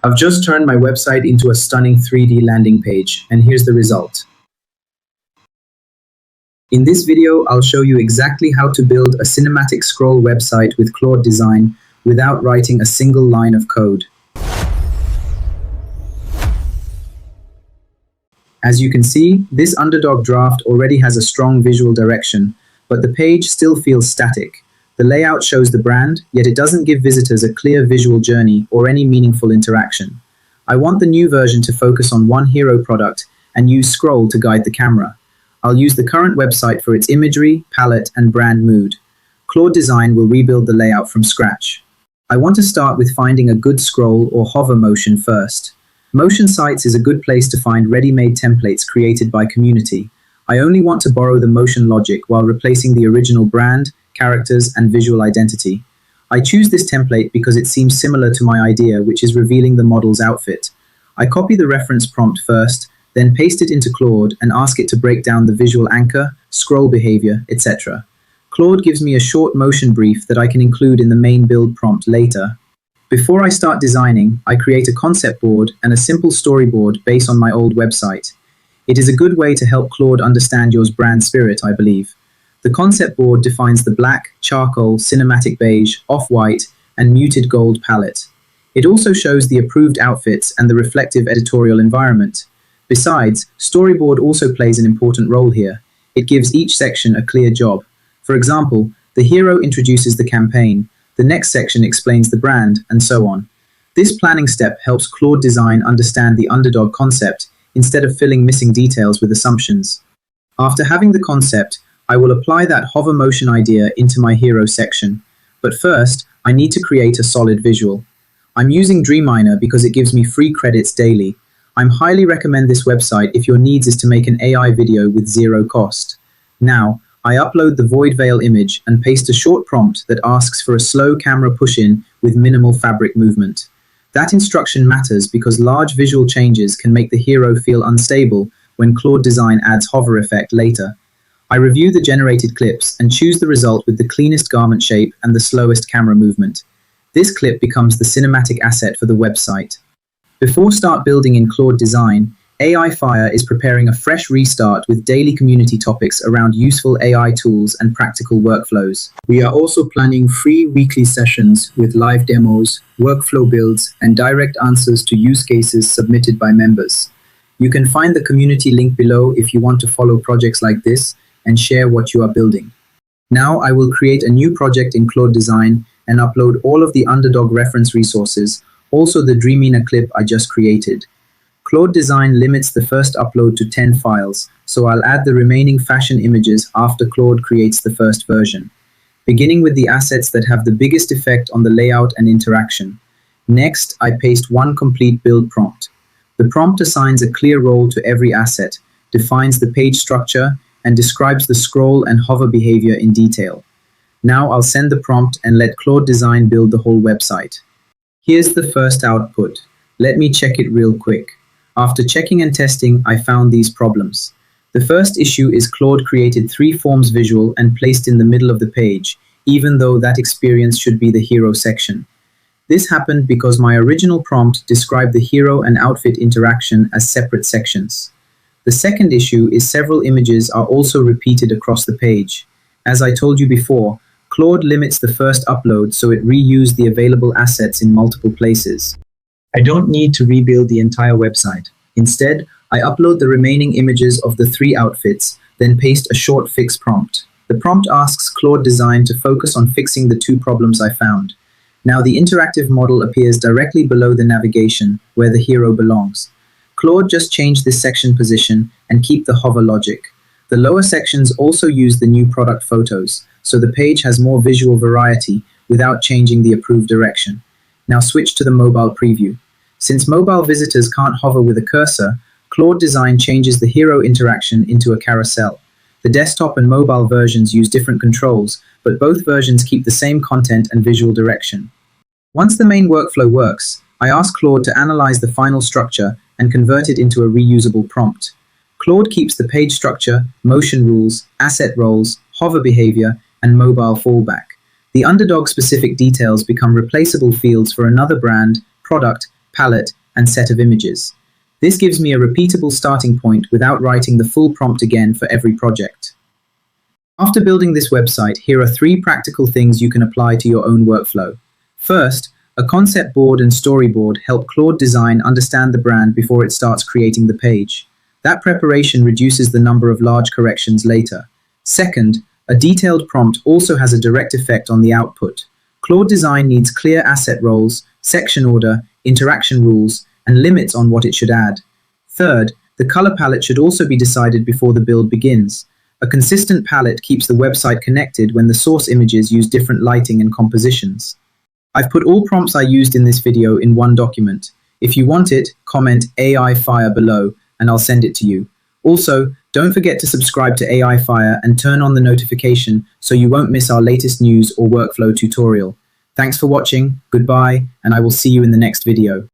I've just turned my website into a stunning 3D landing page, and here's the result. In this video, I'll show you exactly how to build a cinematic scroll website with Claude Design without writing a single line of code. As you can see, this underdog draft already has a strong visual direction, but the page still feels static. The layout shows the brand, yet it doesn't give visitors a clear visual journey or any meaningful interaction. I want the new version to focus on one hero product and use scroll to guide the camera. I'll use the current website for its imagery, palette, and brand mood. Claude Design will rebuild the layout from scratch. I want to start with finding a good scroll or hover motion first. Motion sites is a good place to find ready-made templates created by community. I only want to borrow the motion logic while replacing the original brand, characters, and visual identity. I choose this template because it seems similar to my idea, which is revealing the model's outfit. I copy the reference prompt first, then paste it into Claude and ask it to break down the visual anchor, scroll behavior, etc. Claude gives me a short motion brief that I can include in the main build prompt later. Before I start designing, I create a concept board and a simple storyboard based on my old website. It is a good way to help Claude understand your brand spirit, I believe. The concept board defines the black, charcoal, cinematic beige, off-white, and muted gold palette. It also shows the approved outfits and the reflective editorial environment. Besides, storyboard also plays an important role here. It gives each section a clear job. For example, the hero introduces the campaign, the next section explains the brand, and so on. This planning step helps Claude Design understand the underdog concept instead of filling missing details with assumptions. After having the concept, I will apply that hover motion idea into my hero section. But first, I need to create a solid visual. I'm using Dreamina because it gives me free credits daily. I highly recommend this website if your needs is to make an AI video with zero cost. Now, I upload the void veil image and paste a short prompt that asks for a slow camera push-in with minimal fabric movement. That instruction matters because large visual changes can make the hero feel unstable when Claude Design adds hover effect later. I review the generated clips and choose the result with the cleanest garment shape and the slowest camera movement. This clip becomes the cinematic asset for the website. Before start building in Claude Design, AI Fire is preparing a fresh restart with daily community topics around useful AI tools and practical workflows. We are also planning free weekly sessions with live demos, workflow builds, and direct answers to use cases submitted by members. You can find the community link below if you want to follow projects like this and share what you are building. Now I will create a new project in Claude Design and upload all of the underdog reference resources, also the Dreamina clip I just created. Claude Design limits the first upload to 10 files, so I'll add the remaining fashion images after Claude creates the first version, beginning with the assets that have the biggest effect on the layout and interaction. Next, I paste one complete build prompt. The prompt assigns a clear role to every asset, defines the page structure, and describes the scroll and hover behavior in detail. Now I'll send the prompt and let Claude Design build the whole website. Here's the first output. Let me check it real quick. After checking and testing, I found these problems. The first issue is Claude created 3 forms visual and placed in the middle of the page, even though that experience should be the hero section. This happened because my original prompt described the hero and outfit interaction as separate sections. The second issue is several images are also repeated across the page. As I told you before, Claude limits the first upload so it reused the available assets in multiple places. I don't need to rebuild the entire website. Instead, I upload the remaining images of the 3 outfits, then paste a short fix prompt. The prompt asks Claude Design to focus on fixing the 2 problems I found. Now the interactive model appears directly below the navigation, where the hero belongs. Claude just changed this section position and keep the hover logic. The lower sections also use the new product photos, so the page has more visual variety without changing the approved direction. Now switch to the mobile preview. Since mobile visitors can't hover with a cursor, Claude Design changes the hero interaction into a carousel. The desktop and mobile versions use different controls, but both versions keep the same content and visual direction. Once the main workflow works, I ask Claude to analyze the final structure and convert it into a reusable prompt. Claude keeps the page structure, motion rules, asset roles, hover behavior, and mobile fallback. The underdog-specific details become replaceable fields for another brand, product, palette, and set of images. This gives me a repeatable starting point without writing the full prompt again for every project. After building this website, here are 3 practical things you can apply to your own workflow. First, a concept board and storyboard help Claude Design understand the brand before it starts creating the page. That preparation reduces the number of large corrections later. Second, a detailed prompt also has a direct effect on the output. Claude Design needs clear asset roles, section order, interaction rules, and limits on what it should add. Third, the color palette should also be decided before the build begins. A consistent palette keeps the website connected when the source images use different lighting and compositions. I've put all prompts I used in this video in one document. If you want it, comment AI Fire below and I'll send it to you. Also, don't forget to subscribe to AI Fire and turn on the notification so you won't miss our latest news or workflow tutorial. Thanks for watching, goodbye, and I will see you in the next video.